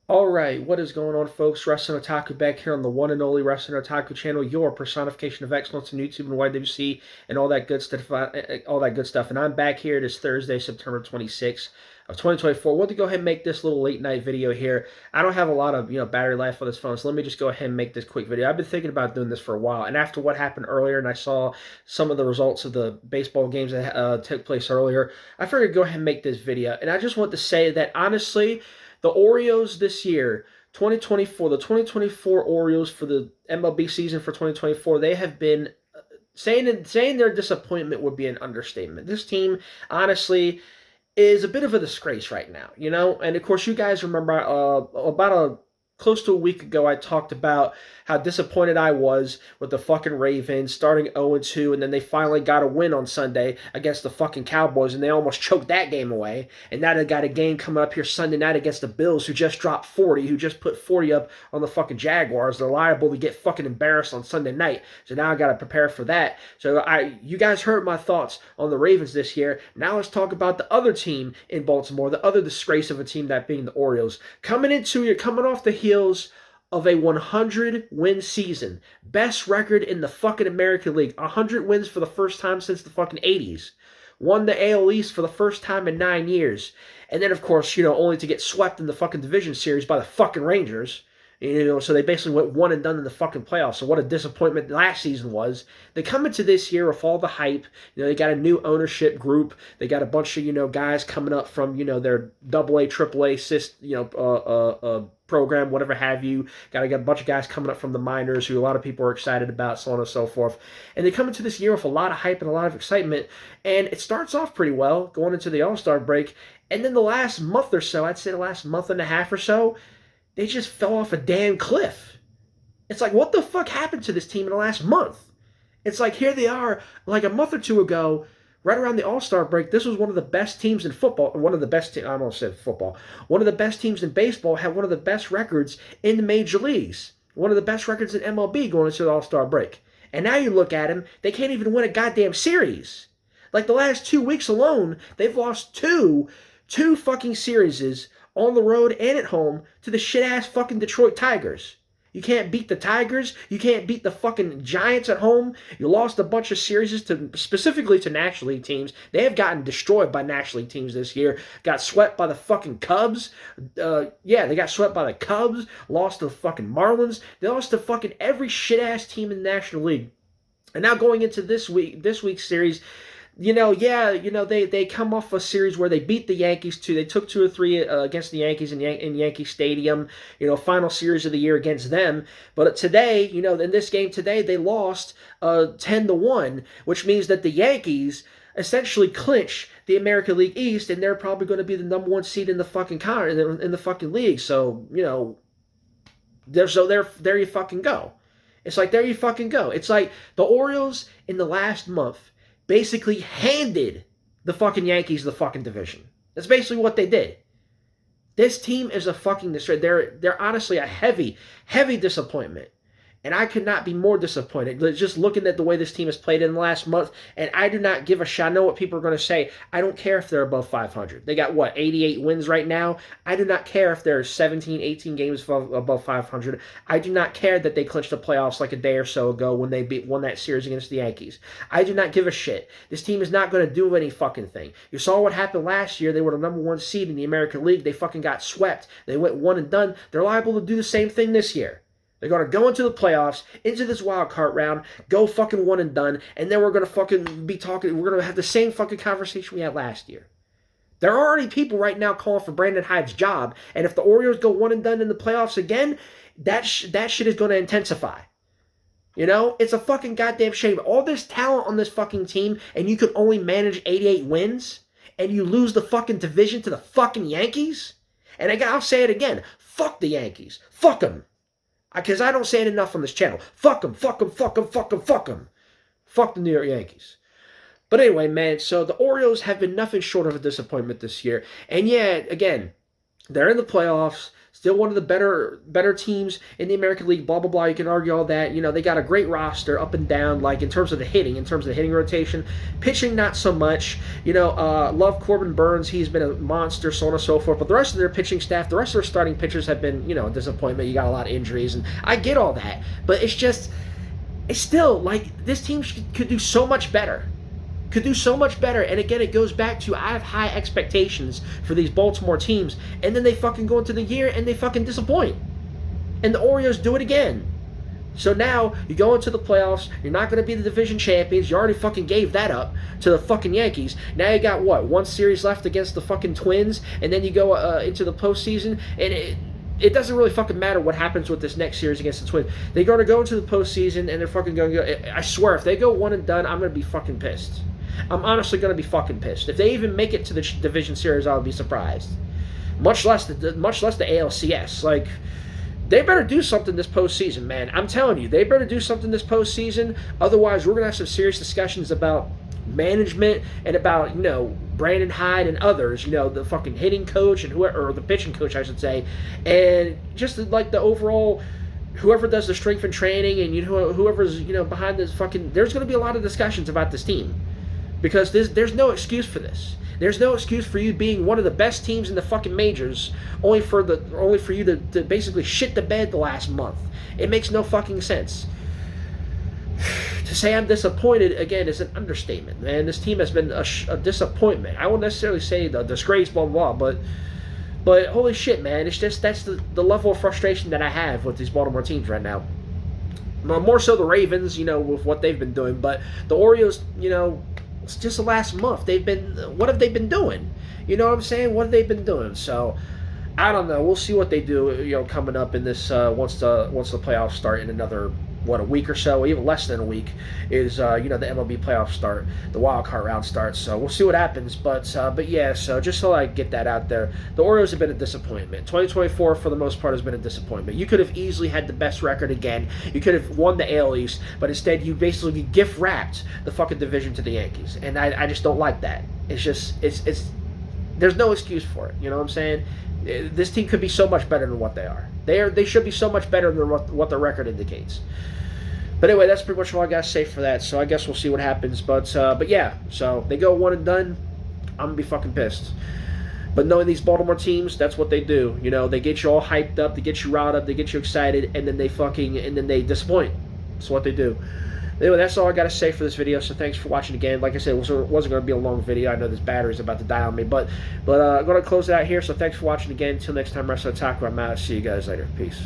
All right, what is going on, folks? Wrestling Otaku back here on the one and only Wrestling Otaku channel, your personification of excellence in YouTube and YWC and all that good stuff. All that good stuff. And I'm back here this Thursday, September 26th of 2024. Want to go ahead and make this little late night video here. I don't have a lot of battery life on this phone, so let me just go ahead and make this quick video. I've been thinking about doing this for a while, and after what happened earlier, and I saw some of the results of the baseball games that took place earlier, I figured go ahead and make this video. And I just want to say that honestly, the Orioles this year, 2024, the 2024 Orioles for the MLB season for 2024, they have been saying their disappointment would be an understatement. This team, honestly, is a bit of a disgrace right now, you know? And of course, you guys remember about a close to a week ago, I talked about how disappointed I was with the fucking Ravens starting 0-2, and then they finally got a win on Sunday against the fucking Cowboys, and they almost choked that game away. And now they got a game coming up here Sunday night against the Bills, who just dropped 40, who just put 40 up on the fucking Jaguars. They're liable to get fucking embarrassed on Sunday night. So now I got to prepare for that. So you guys heard my thoughts on the Ravens this year. Now let's talk about the other team in Baltimore, the other disgrace of a team, that being the Orioles. Coming off the heels of a 100-win season. Best record in the fucking American League. 100 wins for the first time since the fucking 80s. Won the AL East for the first time in 9 years. And then, of course, only to get swept in the fucking division series by the fucking Rangers. So they basically went one and done in the fucking playoffs. So what a disappointment last season was. They come into this year with all the hype. They got a new ownership group. They got a bunch of, guys coming up from, their AA, AAA, program, whatever have you. Got a bunch of guys coming up from the minors who a lot of people are excited about, so on and so forth. And they come into this year with a lot of hype and a lot of excitement. And it starts off pretty well going into the All-Star break. And then the last month or so, I'd say the last month and a half or so, they just fell off a damn cliff. It's like, what the fuck happened to this team in the last month? It's like, here they are, like a month or two ago, right around the All-Star break. This was one of the best teams in football. One of the best, I almost said football. One of the best teams in baseball, had one of the best records in the major leagues. One of the best records in MLB going into the All-Star break. And now you look at them, they can't even win a goddamn series. Like the last 2 weeks alone, they've lost two fucking series on the road and at home to the shit-ass fucking Detroit Tigers. You can't beat the Tigers. You can't beat the fucking Giants at home. You lost a bunch of series specifically to National League teams. They have gotten destroyed by National League teams this year. Got swept by the fucking Cubs. They got swept by the Cubs. Lost to the fucking Marlins. They lost to fucking every shit-ass team in the National League. And now going into this week's series, they come off a series where they beat the Yankees too. They took 2 or 3 against the Yankees in Yankee Stadium. Final series of the year against them. But today, in this game today, they lost 10-1, which means that the Yankees essentially clinch the American League East, and they're probably going to be the number 1 seed in the fucking in the fucking league. So there you fucking go. It's like, there you fucking go. It's like the Orioles in the last month basically handed the fucking Yankees the fucking division. That's basically what they did. This team is a fucking destroy. They're honestly a heavy, heavy disappointment. And I could not be more disappointed. Just looking at the way this team has played in the last month, and I do not give a shit. I know what people are going to say. I don't care if they're above 500. They got, 88 wins right now? I do not care if they're 17, 18 games above 500. I do not care that they clinched the playoffs like a day or so ago when they won that series against the Yankees. I do not give a shit. This team is not going to do any fucking thing. You saw what happened last year. They were the number 1 seed in the American League. They fucking got swept. They went one and done. They're liable to do the same thing this year. They're going to go into the playoffs, into this wild card round, go fucking one and done, and then we're going to fucking be talking, we're going to have the same fucking conversation we had last year. There are already people right now calling for Brandon Hyde's job, and if the Orioles go one and done in the playoffs again, that shit is going to intensify. It's a fucking goddamn shame. All this talent on this fucking team, and you could only manage 88 wins, and you lose the fucking division to the fucking Yankees? And I'll say it again. Fuck the Yankees. Fuck them. Because I don't say it enough on this channel. Fuck them, fuck them, fuck them, fuck them, fuck them. Fuck the New York Yankees. But anyway, man, so the Orioles have been nothing short of a disappointment this year. And yeah, again, They're in the playoffs. Still one of the better teams in the American League. Blah blah blah. You can argue all that. They got a great roster up and down. Like in terms of the hitting, rotation, pitching not so much. Love Corbin Burns. He's been a monster, so on and so forth. But the rest of their pitching staff, the rest of their starting pitchers have been a disappointment. You got a lot of injuries, and I get all that. But it's still like this team could do so much better. Could do so much better. And again, it goes back to I have high expectations for these Baltimore teams, and then they fucking go into the year and they fucking disappoint. And the Orioles do it again. So now you go into the playoffs, you're not going to be the division champions. You already fucking gave that up to the fucking Yankees. Now you got what? One series left against the fucking Twins, and then you go into the postseason, and it doesn't really fucking matter what happens with this next series against the Twins. They're going to go into the postseason, and they're fucking going to go. I swear, if they go one and done, I'm going to be fucking pissed. I'm honestly going to be fucking pissed. If they even make it to the division series, I'll be surprised. Much less the ALCS. Like, they better do something this postseason, man. I'm telling you, they better do something this postseason. Otherwise, we're going to have some serious discussions about management and about, Brandon Hyde and others, the fucking hitting coach and whoever, or the pitching coach, I should say, and just like the overall, whoever does the strength and training and whoever's behind this fucking. There's going to be a lot of discussions about this team. Because there's no excuse for this. There's no excuse for you being one of the best teams in the fucking majors, only for you to basically shit the bed the last month. It makes no fucking sense. To say I'm disappointed again is an understatement, man. This team has been a disappointment. I won't necessarily say the disgrace, blah blah blah, but holy shit, man. It's just that's the level of frustration that I have with these Baltimore teams right now. More so the Ravens, with what they've been doing, but the Orioles, it's just the last month. What have they been doing? You know what I'm saying? What have they been doing? So, I don't know. We'll see what they do, coming up in this, once the playoffs start in another, a week or so, even less than a week, is, the MLB playoffs start, the wild card round starts. So, we'll see what happens. But yeah, so just so I get that out there, the Orioles have been a disappointment. 2024, for the most part, has been a disappointment. You could have easily had the best record again. You could have won the AL East, but instead you basically gift wrapped the fucking division to the Yankees. And I just don't like that. It's just, there's no excuse for it. You know what I'm saying? This team could be so much better than what they are. They should be so much better than what the record indicates. But anyway, that's pretty much all I got to say for that. So I guess we'll see what happens. But yeah, so they go one and done. I'm going to be fucking pissed. But knowing these Baltimore teams, that's what they do. They get you all hyped up, they get you riled up, they get you excited, and then they disappoint. That's what they do. Anyway, that's all I got to say for this video, so thanks for watching again. Like I said, it wasn't going to be a long video. I know this battery's about to die on me, but I'm going to close it out here, so thanks for watching again. Until next time, Wrestling Otaku, I'm out. See you guys later. Peace.